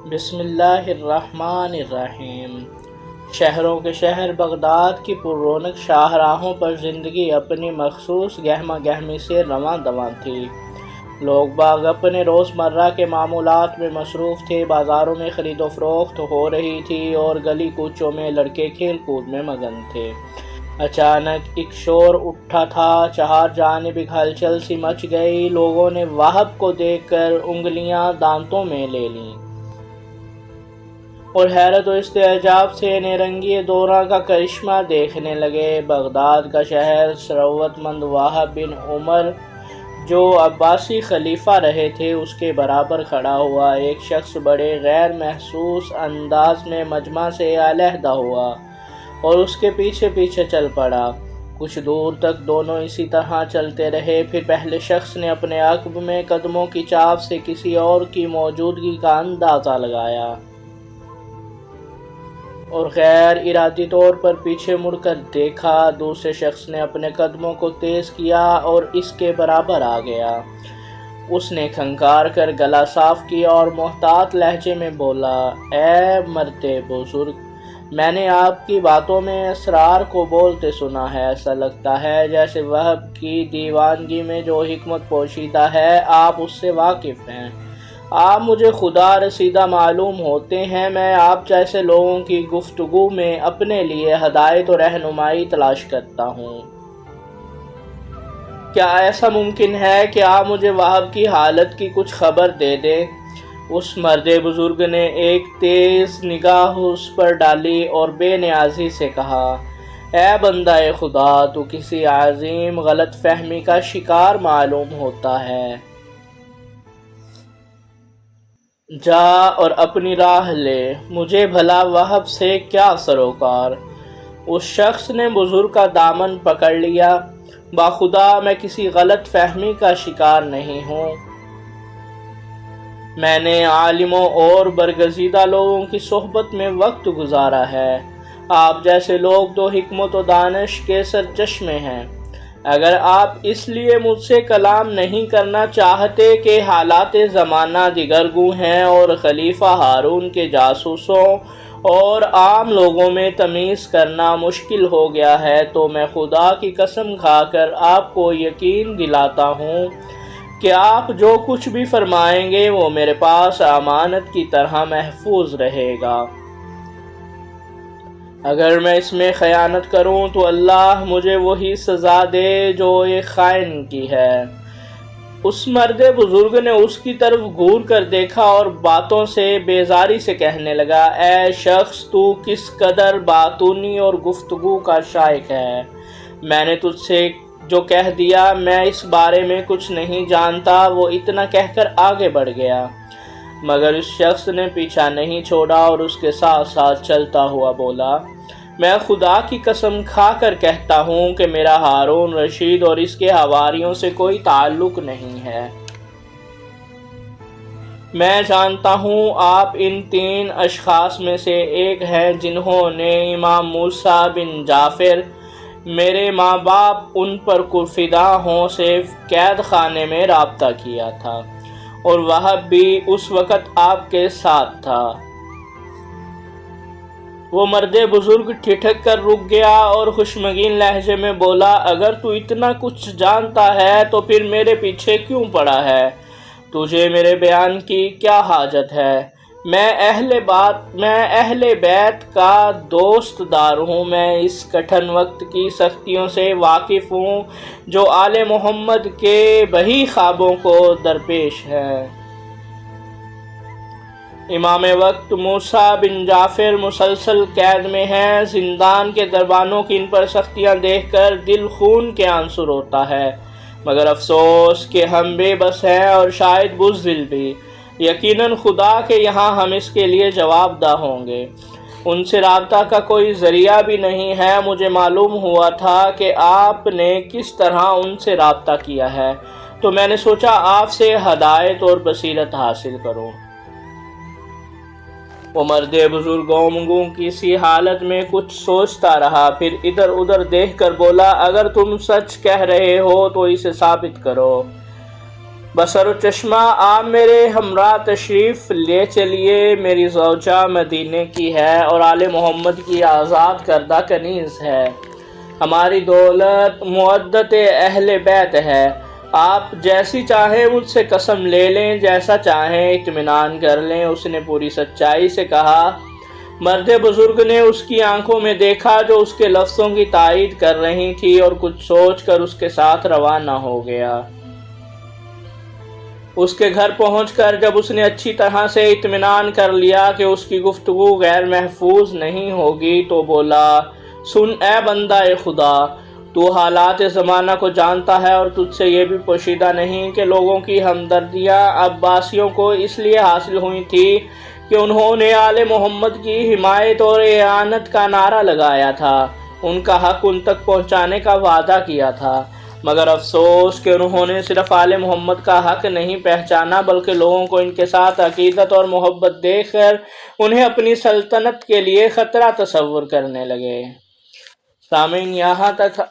بسم اللہ الرحمن الرحیم۔ شہروں کے شہر بغداد کی پر رونق شاہراہوں پر زندگی اپنی مخصوص گہما گہمی سے رواں دواں تھی۔ لوگ باغ اپنے روزمرہ کے معمولات میں مصروف تھے، بازاروں میں خرید و فروخت ہو رہی تھی اور گلی کوچوں میں لڑکے کھیل کود میں مگن تھے۔ اچانک ایک شور اٹھا تھا، چہار جانب ایک ہلچل سی مچ گئی۔ لوگوں نے وہب کو دیکھ کر انگلیاں دانتوں میں لے لیں اور حیرت و استعجاب سے نیرنگی دورہ کا کرشمہ دیکھنے لگے۔ بغداد کا شہر ثروت مند وہب بن عمر جو عباسی خلیفہ رہے تھے اس کے برابر کھڑا ہوا۔ ایک شخص بڑے غیر محسوس انداز میں مجمع سے علیحدہ ہوا اور اس کے پیچھے پیچھے چل پڑا۔ کچھ دور تک دونوں اسی طرح چلتے رہے، پھر پہلے شخص نے اپنے عقب میں قدموں کی چاپ سے کسی اور کی موجودگی کا اندازہ لگایا اور غیر ارادی طور پر پیچھے مڑ کر دیکھا۔ دوسرے شخص نے اپنے قدموں کو تیز کیا اور اس کے برابر آ گیا۔ اس نے کھنکار کر گلا صاف کیا اور محتاط لہجے میں بولا، اے مرد بزرگ، میں نے آپ کی باتوں میں اسرار کو بولتے سنا ہے۔ ایسا لگتا ہے جیسے وہب کی دیوانگی میں جو حکمت پوشیدہ ہے آپ اس سے واقف ہیں۔ آپ مجھے خدا رسیدہ معلوم ہوتے ہیں۔ میں آپ جیسے لوگوں کی گفتگو میں اپنے لیے ہدایت و رہنمائی تلاش کرتا ہوں۔ کیا ایسا ممکن ہے کہ آپ مجھے وہب کی حالت کی کچھ خبر دے دیں؟ اس مرد بزرگ نے ایک تیز نگاہ اس پر ڈالی اور بے نیازی سے کہا، اے بندہ خدا، تو کسی عظیم غلط فہمی کا شکار معلوم ہوتا ہے۔ جا اور اپنی راہ لے، مجھے بھلا وہب سے کیا سروکار۔ اس شخص نے بزرگ کا دامن پکڑ لیا، باخدا میں کسی غلط فہمی کا شکار نہیں ہوں۔ میں نے عالموں اور برگزیدہ لوگوں کی صحبت میں وقت گزارا ہے۔ آپ جیسے لوگ تو حکمت و دانش کے سرچشمے ہیں۔ اگر آپ اس لیے مجھ سے کلام نہیں کرنا چاہتے کہ حالات زمانہ دیگرگوں ہیں اور خلیفہ ہارون کے جاسوسوں اور عام لوگوں میں تمیز کرنا مشکل ہو گیا ہے، تو میں خدا کی قسم کھا کر آپ کو یقین دلاتا ہوں کہ آپ جو کچھ بھی فرمائیں گے وہ میرے پاس امانت کی طرح محفوظ رہے گا۔ اگر میں اس میں خیانت کروں تو اللہ مجھے وہی سزا دے جو ایک خائن کی ہے۔ اس مرد بزرگ نے اس کی طرف گور کر دیکھا اور باتوں سے بیزاری سے کہنے لگا، اے شخص، تو کس قدر باتونی اور گفتگو کا شائق ہے۔ میں نے تجھ سے جو کہہ دیا، میں اس بارے میں کچھ نہیں جانتا۔ وہ اتنا کہہ کر آگے بڑھ گیا، مگر اس شخص نے پیچھا نہیں چھوڑا اور اس کے ساتھ ساتھ چلتا ہوا بولا، میں خدا کی قسم کھا کر کہتا ہوں کہ میرا ہارون رشید اور اس کے حواریوں سے کوئی تعلق نہیں ہے۔ میں جانتا ہوں آپ ان 3 اشخاص میں سے ایک ہیں جنہوں نے امام موسیٰ بن جعفر، میرے ماں باپ ان پر فدا ہوں، سے قید خانے میں رابطہ کیا تھا اور وہب بھی اس وقت آپ کے ساتھ تھا۔ وہ مرد بزرگ ٹھٹک کر رک گیا اور خشمگین لہجے میں بولا، اگر تو اتنا کچھ جانتا ہے تو پھر میرے پیچھے کیوں پڑا ہے؟ تجھے میرے بیان کی کیا حاجت ہے؟ میں اہل بیت کا دوست دار ہوں۔ میں اس کٹھن وقت کی سختیوں سے واقف ہوں جو آل محمد کے بہی خوابوں کو درپیش ہے۔ امام وقت موسیٰ بن جعفر مسلسل قید میں ہیں۔ زندان کے دربانوں کی ان پر سختیاں دیکھ کر دل خون کے آنسو روتا ہے، مگر افسوس کہ ہم بے بس ہیں اور شاید بزدل بھی۔ یقیناً خدا کے یہاں ہم اس کے لیے جواب دہ ہوں گے۔ ان سے رابطہ کا کوئی ذریعہ بھی نہیں ہے۔ مجھے معلوم ہوا تھا کہ آپ نے کس طرح ان سے رابطہ کیا ہے، تو میں نے سوچا آپ سے ہدایت اور بصیرت حاصل کروں۔ وہ مرد بزرگ گونگوں کی سی حالت میں کچھ سوچتا رہا، پھر ادھر ادھر دیکھ کر بولا، اگر تم سچ کہہ رہے ہو تو اسے ثابت کرو۔ بصر و چشمہ آپ میرے ہمراہ تشریف لے چلیے، میری زوجہ مدینے کی ہے اور آل محمد کی آزاد کردہ کنیز ہے، ہماری دولت معدت اہل بیت ہے، آپ جیسی چاہیں مجھ سے قسم لے لیں، جیسا چاہیں اطمینان کر لیں۔ اس نے پوری سچائی سے کہا۔ مرد بزرگ نے اس کی آنکھوں میں دیکھا جو اس کے لفظوں کی تائید کر رہی تھی، اور کچھ سوچ کر اس کے ساتھ روانہ ہو گیا۔ اس کے گھر پہنچ کر جب اس نے اچھی طرح سے اطمینان کر لیا کہ اس کی گفتگو غیر محفوظ نہیں ہوگی تو بولا، سن اے بندہ خدا، تو حالات زمانہ کو جانتا ہے اور تجھ سے یہ بھی پوشیدہ نہیں کہ لوگوں کی ہمدردیاں عباسیوں کو اس لیے حاصل ہوئی تھی کہ انہوں نے آل محمد کی حمایت اور اعانت کا نعرہ لگایا تھا، ان کا حق ان تک پہنچانے کا وعدہ کیا تھا، مگر افسوس کہ انہوں نے صرف آل محمد کا حق نہیں پہچانا بلکہ لوگوں کو ان کے ساتھ عقیدت اور محبت دیکھ کر انہیں اپنی سلطنت کے لیے خطرہ تصور کرنے لگے۔ سامعین، یہاں تک